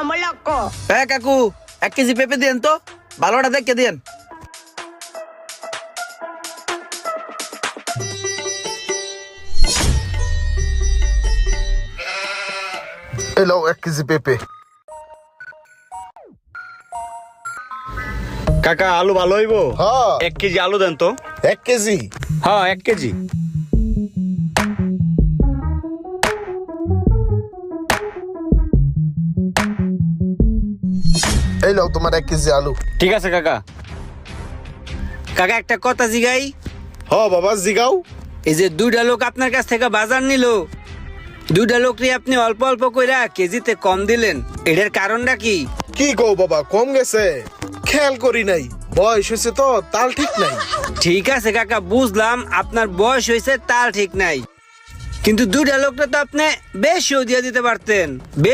নম্বর লক্ষ্য। হ্যাঁ কাকু 1 কেজি পেঁপে দিয়েন তো, ভালোটা দেখে দিয়েন। এই লাও 1 কেজি পেঁপে। কাকা আলু ভালো হইব? হ্যাঁ 1 কেজি আলু দেন তো। 1 কেজি। হ্যাঁ 1 কেজি। এই লাও তোমার 1 কেজি আলু। ঠিক আছে কাকা। কাকা একটা কথা জিগাই, হ্যাঁ বাবা জিগাও। এই যে 2টা লোক আপনার কাছ থেকে বাজার নিল, 2টা লোকরে আপনি অল্প অল্প কইরা কেজিতে কম দিলেন, এটার কারণটা কি? কি কও বাবা, কম গেছে? খেয়াল করি নাই, বয়স হয়েছে তো, তাল ঠিক নাই। ঠিক আছে কাকা, বুঝলাম আপনার বয়স হয়েছে তার ঠিক নাই, কিন্তু 2টা লোকটা তো আপনি বেশিও দিয়ে দিতে পারতেন। বেশি